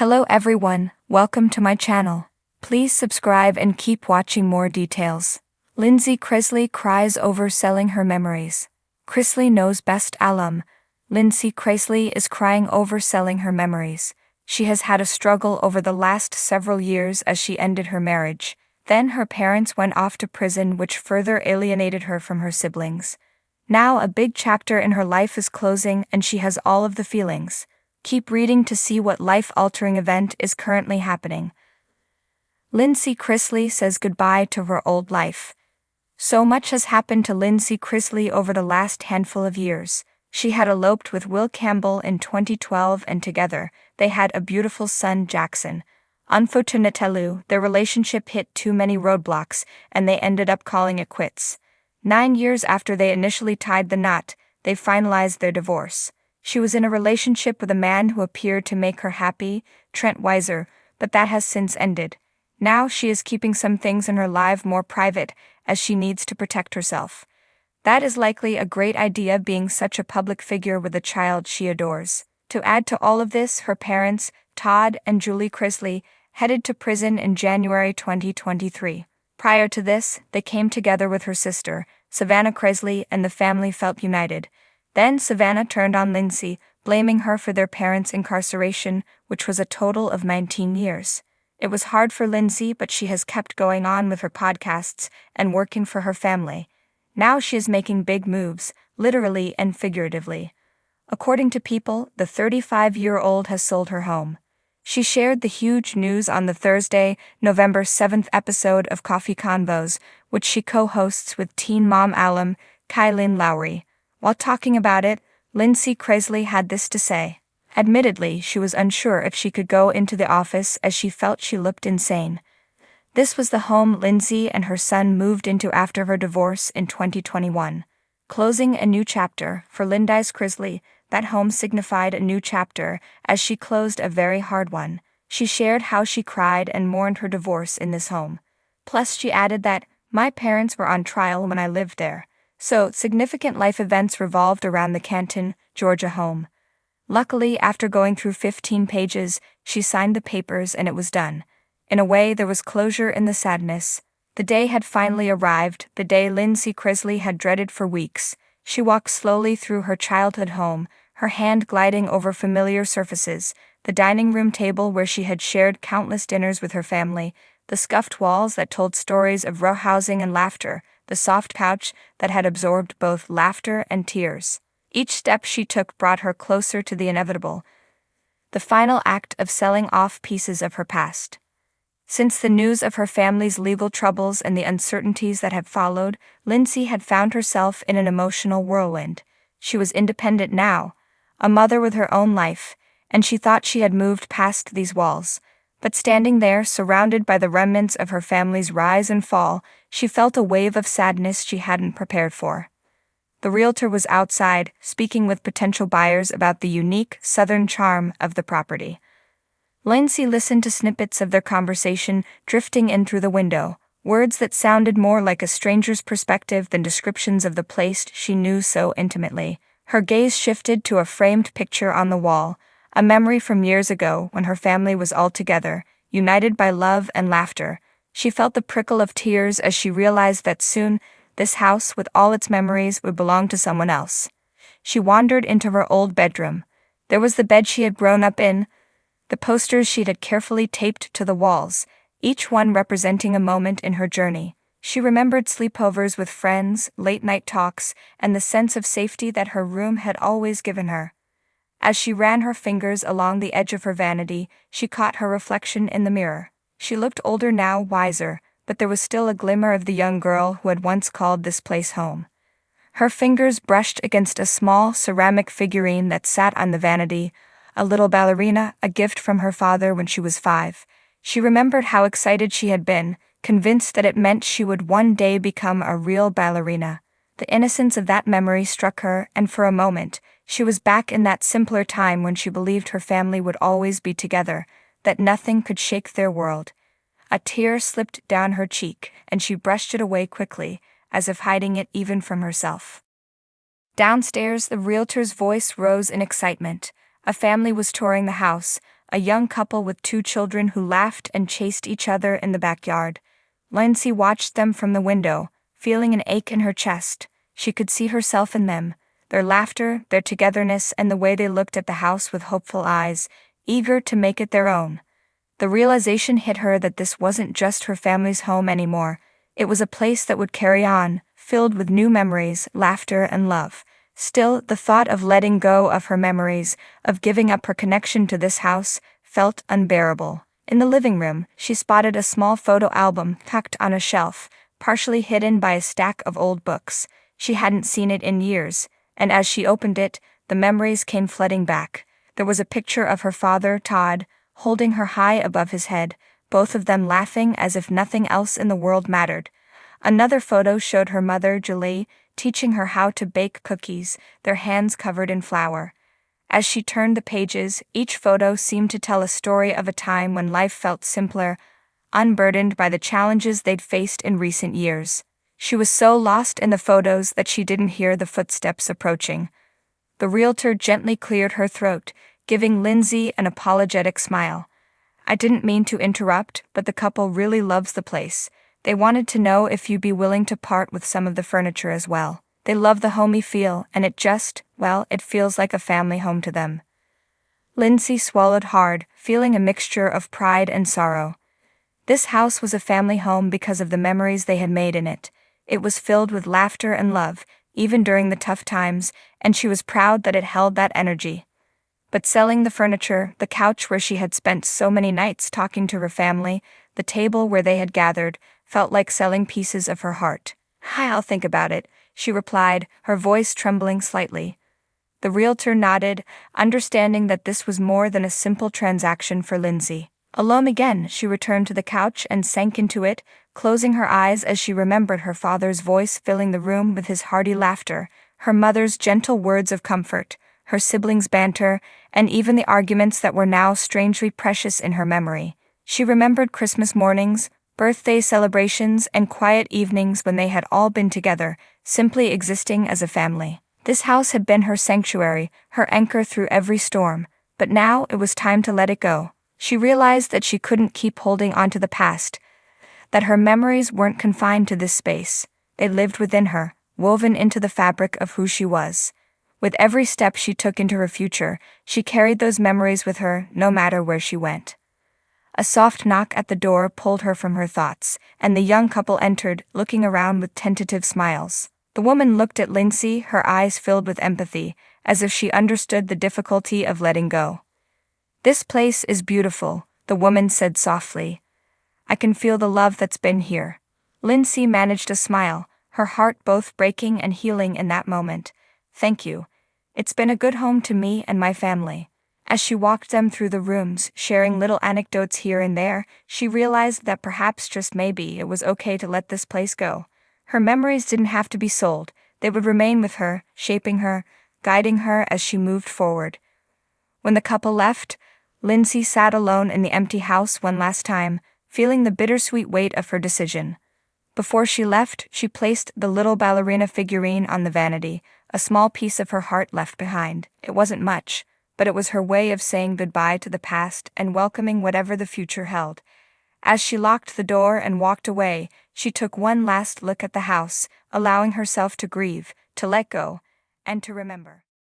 Hello everyone, welcome to my channel. Please subscribe and keep watching more details. Chrisley cries over selling her memories. Chrisley knows best alum. Chrisley is crying over selling her memories. She has had a struggle over the last several years as she ended her marriage. Then her parents went off to prison, which further alienated her from her siblings. Now a big chapter in her life is closing and she has all of the feelings. Keep reading to see what life-altering event is currently happening. Chrisley says goodbye to her old life. So much has happened to Chrisley over the last handful of years. She had eloped with Will Campbell in 2012 and together, they had a beautiful son Jackson. Unfortunately, their relationship hit too many roadblocks and they ended up calling it quits. 9 years after they initially tied the knot, they finalized their divorce. She was in a relationship with a man who appeared to make her happy, Trent Weiser, but that has since ended. Now she is keeping some things in her life more private, as she needs to protect herself. That is likely a great idea, being such a public figure with a child she adores. To add to all of this, her parents, Todd and Julie Chrisley, headed to prison in January 2023. Prior to this, they came together with her sister, Savannah Chrisley, and the family felt united. Then Savannah turned on Lindsie, blaming her for their parents' incarceration, which was a total of 19 years. It was hard for Lindsie, but she has kept going on with her podcasts and working for her family. Now she is making big moves, literally and figuratively. According to People, the 35-year-old has sold her home. She shared the huge news on the Thursday, November 7th episode of Coffee Convos, which she co-hosts with teen mom alum Kylin Lowry. While talking about it, Chrisley had this to say. Admittedly, she was unsure if she could go into the office as she felt she looked insane. This was the home Lindsie and her son moved into after her divorce in 2021. Closing a new chapter, for Chrisley, that home signified a new chapter as she closed a very hard one. She shared how she cried and mourned her divorce in this home. Plus she added that, "My parents were on trial when I lived there. So, significant life events revolved around the Canton, Georgia home. Luckily, after going through 15 pages, she signed the papers and it was done. In a way, there was closure in the sadness. The day had finally arrived, the day Chrisley had dreaded for weeks. She walked slowly through her childhood home, her hand gliding over familiar surfaces, the dining room table where she had shared countless dinners with her family, the scuffed walls that told stories of roughhousing and laughter, the soft couch that had absorbed both laughter and tears. Each step she took brought her closer to the inevitable, the final act of selling off pieces of her past. Since the news of her family's legal troubles and the uncertainties that had followed, Lindsie had found herself in an emotional whirlwind. She was independent now, a mother with her own life, and she thought she had moved past these walls. But standing there, surrounded by the remnants of her family's rise and fall, she felt a wave of sadness she hadn't prepared for. The realtor was outside, speaking with potential buyers about the unique southern charm of the property. Lindsie listened to snippets of their conversation drifting in through the window, words that sounded more like a stranger's perspective than descriptions of the place she knew so intimately. Her gaze shifted to a framed picture on the wall, a memory from years ago when her family was all together, united by love and laughter. She felt the prickle of tears as she realized that soon, this house with all its memories would belong to someone else. She wandered into her old bedroom. There was the bed she had grown up in, the posters she had carefully taped to the walls, each one representing a moment in her journey. She remembered sleepovers with friends, late-night talks, and the sense of safety that her room had always given her. As she ran her fingers along the edge of her vanity, she caught her reflection in the mirror. She looked older now, wiser, but there was still a glimmer of the young girl who had once called this place home. Her fingers brushed against a small ceramic figurine that sat on the vanity, a little ballerina, a gift from her father when she was 5. She remembered how excited she had been, convinced that it meant she would one day become a real ballerina. The innocence of that memory struck her, and for a moment, she was back in that simpler time when she believed her family would always be together, that nothing could shake their world. A tear slipped down her cheek, and she brushed it away quickly, as if hiding it even from herself. Downstairs, the realtor's voice rose in excitement. A family was touring the house, a young couple with 2 children who laughed and chased each other in the backyard. Lindsie watched them from the window, feeling an ache in her chest. She could see herself in them, their laughter, their togetherness, and the way they looked at the house with hopeful eyes, eager to make it their own. The realization hit her that this wasn't just her family's home anymore. It was a place that would carry on, filled with new memories, laughter, and love. Still, the thought of letting go of her memories, of giving up her connection to this house, felt unbearable. In the living room, she spotted a small photo album tucked on a shelf, partially hidden by a stack of old books. She hadn't seen it in years, and as she opened it, the memories came flooding back. There was a picture of her father, Todd, holding her high above his head, both of them laughing as if nothing else in the world mattered. Another photo showed her mother, Julie, teaching her how to bake cookies, their hands covered in flour. As she turned the pages, each photo seemed to tell a story of a time when life felt simpler, unburdened by the challenges they'd faced in recent years. She was so lost in the photos that she didn't hear the footsteps approaching. The realtor gently cleared her throat, giving Lindsie an apologetic smile. "I didn't mean to interrupt, but the couple really loves the place. They wanted to know if you'd be willing to part with some of the furniture as well. They love the homey feel, and it feels like a family home to them." Lindsie swallowed hard, feeling a mixture of pride and sorrow. This house was a family home because of the memories they had made in it. It was filled with laughter and love, even during the tough times, and she was proud that it held that energy. But selling the furniture, the couch where she had spent so many nights talking to her family, the table where they had gathered, felt like selling pieces of her heart. "I'll think about it," she replied, her voice trembling slightly. The realtor nodded, understanding that this was more than a simple transaction for Lindsie. Alone again, she returned to the couch and sank into it, closing her eyes as she remembered her father's voice filling the room with his hearty laughter, her mother's gentle words of comfort, her siblings' banter, and even the arguments that were now strangely precious in her memory. She remembered Christmas mornings, birthday celebrations, and quiet evenings when they had all been together, simply existing as a family. This house had been her sanctuary, her anchor through every storm, but now it was time to let it go. She realized that she couldn't keep holding on to the past, that her memories weren't confined to this space. They lived within her, woven into the fabric of who she was. With every step she took into her future, she carried those memories with her, no matter where she went. A soft knock at the door pulled her from her thoughts, and the young couple entered, looking around with tentative smiles. The woman looked at Lindsie, her eyes filled with empathy, as if she understood the difficulty of letting go. "This place is beautiful," the woman said softly. "I can feel the love that's been here." Lindsie managed a smile, her heart both breaking and healing in that moment. "Thank you. It's been a good home to me and my family." As she walked them through the rooms, sharing little anecdotes here and there, she realized that perhaps just maybe it was okay to let this place go. Her memories didn't have to be sold. They would remain with her, shaping her, guiding her as she moved forward. When the couple left, Lindsie sat alone in the empty house one last time, feeling the bittersweet weight of her decision. Before she left, she placed the little ballerina figurine on the vanity, a small piece of her heart left behind. It wasn't much, but it was her way of saying goodbye to the past and welcoming whatever the future held. As she locked the door and walked away, she took one last look at the house, allowing herself to grieve, to let go, and to remember.